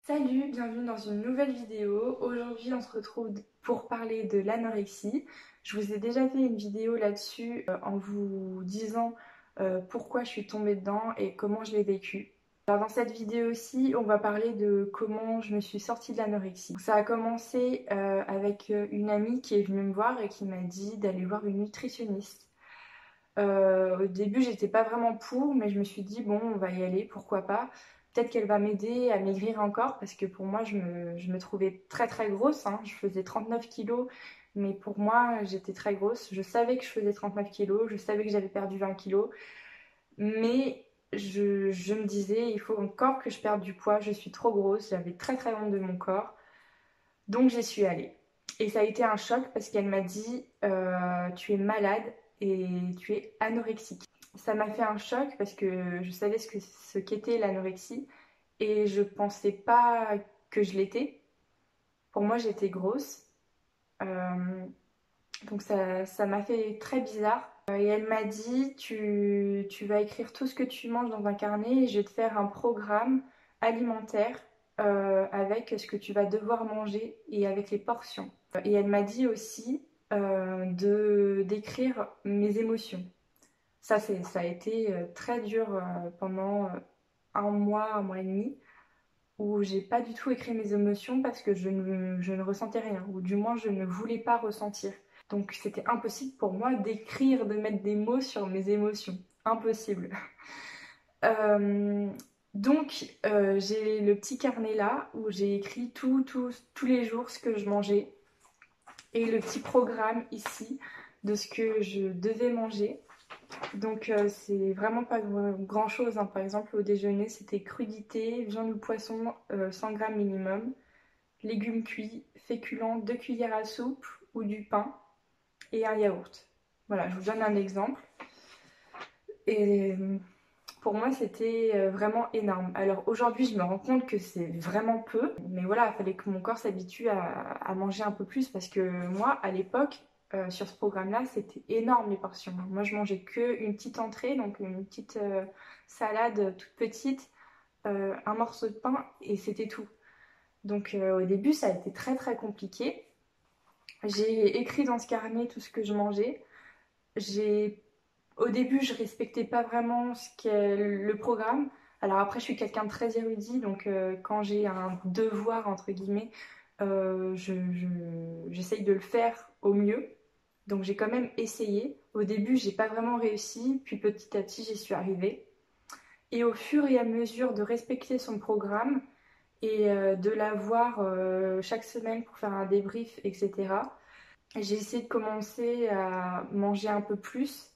Salut, bienvenue dans une nouvelle vidéo. Aujourd'hui, on se retrouve pour parler de l'anorexie. Je vous ai déjà fait une vidéo là-dessus en vous disant pourquoi je suis tombée dedans et comment je l'ai vécu. Alors dans cette vidéo aussi, on va parler de comment je me suis sortie de l'anorexie. Ça a commencé avec une amie qui est venue me voir et qui m'a dit d'aller voir une nutritionniste. Au début, j'étais pas vraiment pour, mais je me suis dit, bon, on va y aller, pourquoi pas. Peut-être qu'elle va m'aider à maigrir encore, parce que pour moi, je me trouvais très très grosse, hein. Je faisais 39 kilos, mais pour moi, j'étais très grosse. Je savais que je faisais 39 kilos, je savais que j'avais perdu 20 kilos, mais je me disais, il faut encore que je perde du poids, je suis trop grosse, j'avais très très honte de mon corps. Donc j'y suis allée. Et ça a été un choc parce qu'elle m'a dit tu es malade et tu es anorexique. Ça m'a fait un choc parce que je savais ce qu'était l'anorexie et je pensais pas que je l'étais. Pour moi, j'étais grosse. Euh, donc ça m'a fait très bizarre. Et elle m'a dit tu vas écrire tout ce que tu manges dans un carnet et je vais te faire un programme alimentaire avec ce que tu vas devoir manger et avec les portions. Et elle m'a dit aussi d'écrire mes émotions. Ça a été très dur pendant un mois et demi, où j'ai pas du tout écrit mes émotions parce que je ne ressentais rien, ou du moins je ne voulais pas ressentir. Donc c'était impossible pour moi d'écrire, de mettre des mots sur mes émotions. Impossible. Euh, donc j'ai le petit carnet là où j'ai écrit tous les jours ce que je mangeais et le petit programme ici de ce que je devais manger. Donc c'est vraiment pas grand chose, hein. Par exemple au déjeuner c'était crudité, viande ou poisson 100 grammes minimum, légumes cuits, féculents 2 cuillères à soupe ou du pain et un yaourt. Voilà, je vous donne un exemple. Et pour moi c'était vraiment énorme. Alors aujourd'hui je me rends compte que c'est vraiment peu, mais voilà, il fallait que mon corps s'habitue à manger un peu plus parce que moi à l'époque sur ce programme-là, c'était énorme les portions. Moi, je mangeais que une petite entrée, donc une petite salade toute petite, un morceau de pain et c'était tout. Donc au début, ça a été très très compliqué. J'ai écrit dans ce carnet tout ce que je mangeais. J'ai Au début, je respectais pas vraiment ce qu'est le programme. Alors après, je suis quelqu'un de très érudit, donc quand j'ai un devoir entre guillemets, j'essaye de le faire au mieux. Donc j'ai quand même essayé. Au début, j'ai pas vraiment réussi, puis petit à petit, j'y suis arrivée. Et au fur et à mesure de respecter son programme et de l'avoir chaque semaine pour faire un débrief, etc., j'ai essayé de commencer à manger un peu plus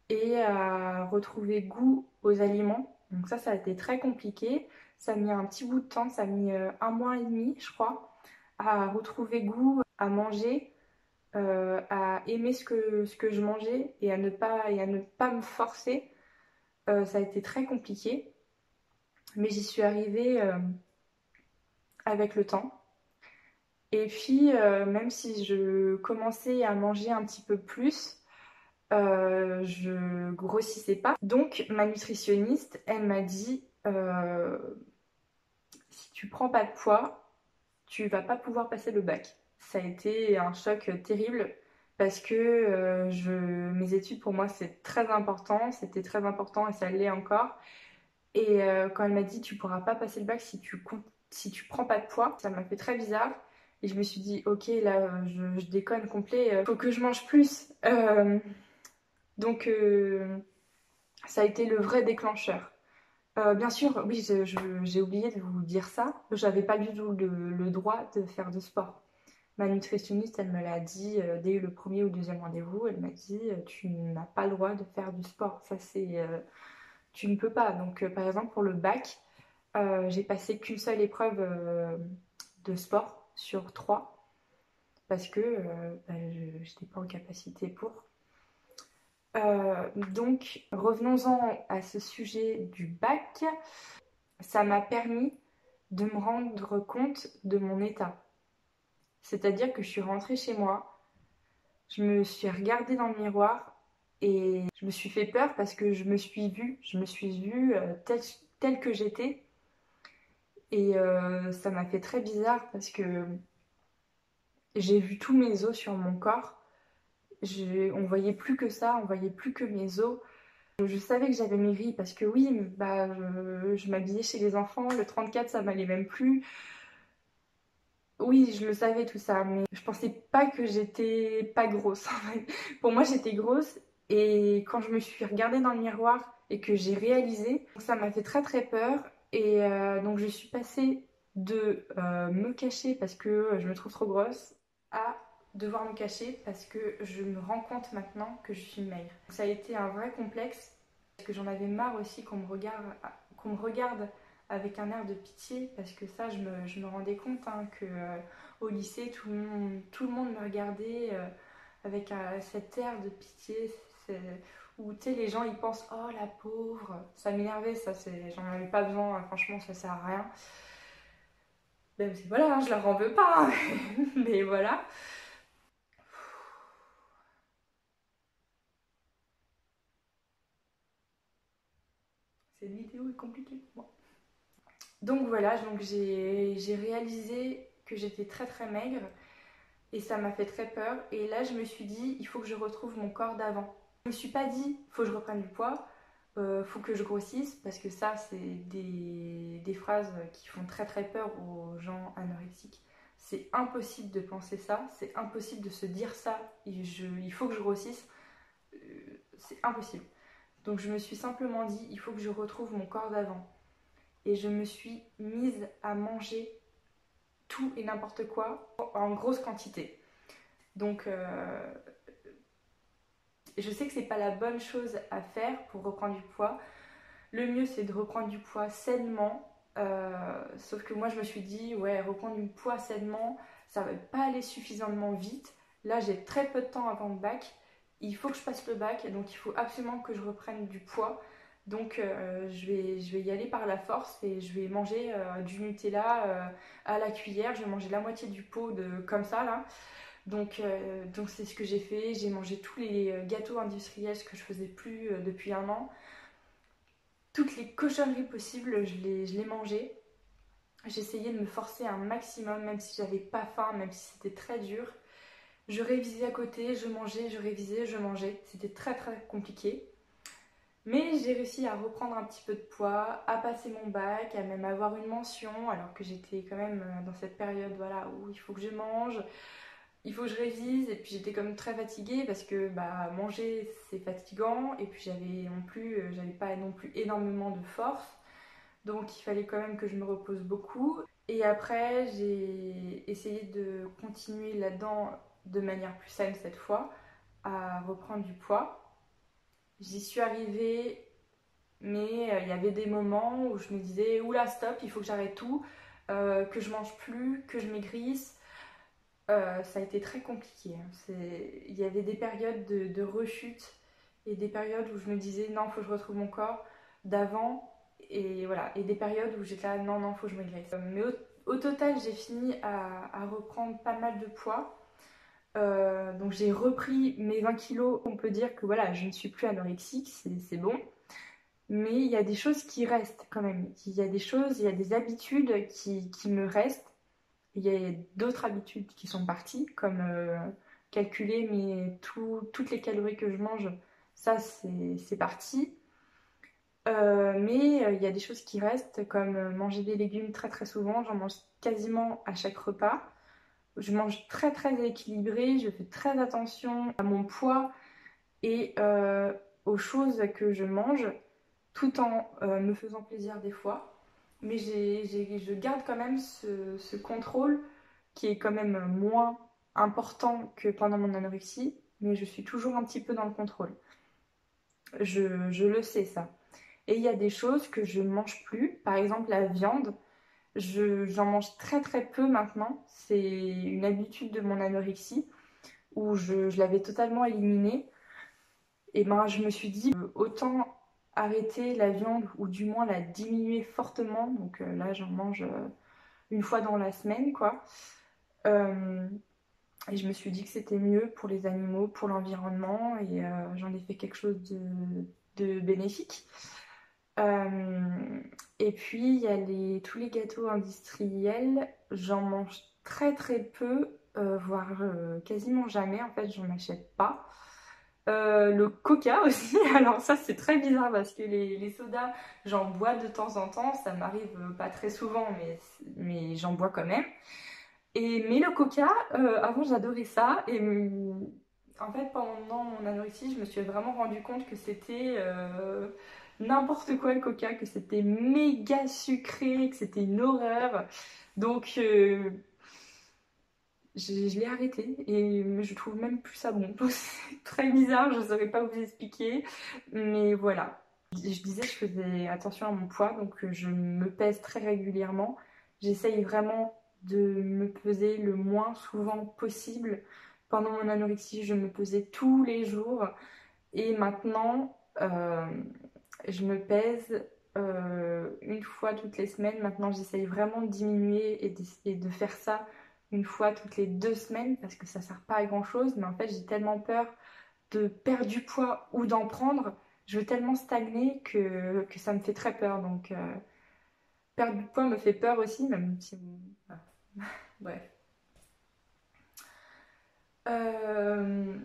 et à retrouver goût aux aliments. Donc ça a été très compliqué. Ça a mis un petit bout de temps, ça a mis un mois et demi, je crois, à retrouver goût à manger, à aimer ce que je mangeais et à ne pas me forcer. Ça a été très compliqué, mais j'y suis arrivée avec le temps. Et puis, même si je commençais à manger un petit peu plus, je grossissais pas. Donc, ma nutritionniste, elle m'a dit si tu prends pas de poids, tu vas pas pouvoir passer le bac. Ça a été un choc terrible parce que mes études pour moi c'est très important, c'était très important et ça l'est encore. Et quand elle m'a dit tu pourras pas passer le bac si tu prends pas de poids, ça m'a fait très bizarre. Et je me suis dit ok là je déconne complet, faut que je mange plus. Donc ça a été le vrai déclencheur. Bien sûr, oui, j'ai oublié de vous dire ça. J'avais pas du tout le droit de faire de sport. Ma nutritionniste, elle me l'a dit dès le premier ou deuxième rendez-vous. Elle m'a dit tu n'as pas le droit de faire du sport. Ça, tu ne peux pas. Donc, par exemple, pour le bac, j'ai passé qu'une seule épreuve de sport sur trois parce que bah, je n'étais pas en capacité pour. Donc, revenons-en à ce sujet du bac. Ça m'a permis de me rendre compte de mon état. C'est-à-dire que je suis rentrée chez moi, je me suis regardée dans le miroir et je me suis fait peur parce que je me suis vue telle que j'étais Et ça m'a fait très bizarre parce que j'ai vu tous mes os sur mon corps. On voyait plus que ça, on voyait plus que mes os. Je savais que j'avais maigri parce que oui, bah, je m'habillais chez les enfants, le 34 ça m'allait même plus. Oui, je le savais tout ça, mais je pensais pas que j'étais pas grosse en fait. Pour moi, j'étais grosse et quand je me suis regardée dans le miroir et que j'ai réalisé, ça m'a fait très très peur et donc je suis passée de me cacher parce que je me trouve trop grosse à devoir me cacher parce que je me rends compte maintenant que je suis maigre. Ça a été un vrai complexe parce que j'en avais marre aussi qu'on me regarde avec un air de pitié, parce que ça, je me rendais compte hein, que au lycée, tout le monde me regardait avec cet air de pitié, où tu sais, les gens ils pensent oh la pauvre, ça m'énervait, ça, j'en avais pas besoin, hein, franchement, ça sert à rien. Même si voilà, hein, je leur en veux pas, hein, mais voilà. Cette vidéo est compliquée pour moi. Donc voilà, donc j'ai réalisé que j'étais très très maigre et ça m'a fait très peur. Et là, je me suis dit, il faut que je retrouve mon corps d'avant. Je me suis pas dit, faut que je reprenne du poids, faut que je grossisse, parce que ça, c'est des phrases qui font très très peur aux gens anorexiques. C'est impossible de penser ça, c'est impossible de se dire ça, il faut que je grossisse, euh, c'est impossible. Donc je me suis simplement dit, il faut que je retrouve mon corps d'avant. Et je me suis mise à manger tout et n'importe quoi en grosse quantité. Donc je sais que c'est pas la bonne chose à faire pour reprendre du poids. Le mieux c'est de reprendre du poids sainement. Sauf que moi je me suis dit ouais, reprendre du poids sainement, ça va pas aller suffisamment vite. Là j'ai très peu de temps avant le bac. Il faut que je passe le bac, donc il faut absolument que je reprenne du poids. Donc je vais y aller par la force et je vais manger du Nutella à la cuillère. Je vais manger la moitié du pot comme ça là. Donc c'est ce que j'ai fait. J'ai mangé tous les gâteaux industriels, ce que je faisais plus depuis un an. Toutes les cochonneries possibles, je les mangeais. J'essayais de me forcer un maximum, même si j'avais pas faim, même si c'était très dur. Je révisais à côté, je mangeais, je révisais, je mangeais. C'était très très compliqué. Mais j'ai réussi à reprendre un petit peu de poids, à passer mon bac, à même avoir une mention, alors que j'étais quand même dans cette période voilà, où il faut que je mange, il faut que je révise, et puis j'étais comme très fatiguée parce que bah, manger c'est fatigant, et puis j'avais pas non plus énormément de force, donc il fallait quand même que je me repose beaucoup. Et après j'ai essayé de continuer là-dedans de manière plus saine cette fois, à reprendre du poids. J'y suis arrivée, mais il y avait des moments où je me disais oula stop, il faut que j'arrête tout, que je mange plus, que je maigrisse. Ça a été très compliqué, hein. Il y avait des périodes de rechute et des périodes où je me disais non, faut que je retrouve mon corps d'avant, et voilà, et des périodes où j'étais là non, non, faut que je maigrisse. Mais au total, j'ai fini à reprendre pas mal de poids. Donc j'ai repris mes 20 kilos. On peut dire que voilà, je ne suis plus anorexique, c'est bon. Mais il y a des choses qui restent quand même. Il y a des choses, il y a des habitudes qui me restent. Il y a d'autres habitudes qui sont parties, comme calculer toutes les calories que je mange, ça c'est parti. Mais il y a des choses qui restent, comme manger des légumes très très souvent, j'en mange quasiment à chaque repas. Je mange très très équilibré, je fais très attention à mon poids et aux choses que je mange, tout en me faisant plaisir des fois. Mais je garde quand même ce contrôle qui est quand même moins important que pendant mon anorexie, mais je suis toujours un petit peu dans le contrôle. Je le sais ça. Et il y a des choses que je ne mange plus, par exemple la viande, j'en mange très très peu maintenant. C'est une habitude de mon anorexie où je l'avais totalement éliminée. Et ben je me suis dit autant arrêter la viande ou du moins la diminuer fortement. Donc là j'en mange une fois dans la semaine quoi. Euh, et je me suis dit que c'était mieux pour les animaux, pour l'environnement, et j'en ai fait quelque chose de bénéfique. Et puis il y a tous les gâteaux industriels, j'en mange très très peu, voire quasiment jamais, en fait j'en achète pas. Le coca aussi, alors ça c'est très bizarre parce que les sodas j'en bois de temps en temps, ça m'arrive pas très souvent mais j'en bois quand même. Mais le coca, avant j'adorais ça et en fait pendant mon anorexie je me suis vraiment rendu compte que c'était n'importe quoi le coca, que c'était méga sucré, que c'était une horreur. Donc je l'ai arrêté et je trouve même plus ça bon. C'est très bizarre, je ne saurais pas vous expliquer, mais voilà. Je disais, je faisais attention à mon poids, donc je me pèse très régulièrement. J'essaye vraiment de me peser le moins souvent possible. Pendant mon anorexie, je me pesais tous les jours et maintenant, je me pèse une fois toutes les semaines. Maintenant, j'essaye vraiment de diminuer et de faire ça une fois toutes les 2 semaines parce que ça sert pas à grand chose. Mais en fait, j'ai tellement peur de perdre du poids ou d'en prendre. Je veux tellement stagner que ça me fait très peur. Donc, perdre du poids me fait peur aussi, même si. Voilà. Bref. Euh,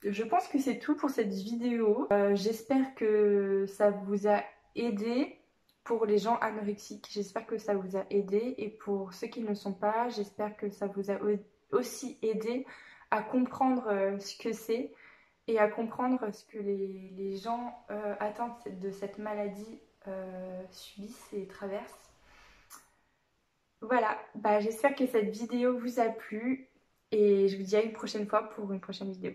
je pense que c'est tout pour cette vidéo. J'espère que ça vous a aidé pour les gens anorexiques. J'espère que ça vous a aidé. Et pour ceux qui ne le sont pas, j'espère que ça vous a aussi aidé à comprendre ce que c'est et à comprendre ce que les gens atteints de cette maladie subissent et traversent. Voilà, bah, j'espère que cette vidéo vous a plu et je vous dis à une prochaine fois pour une prochaine vidéo.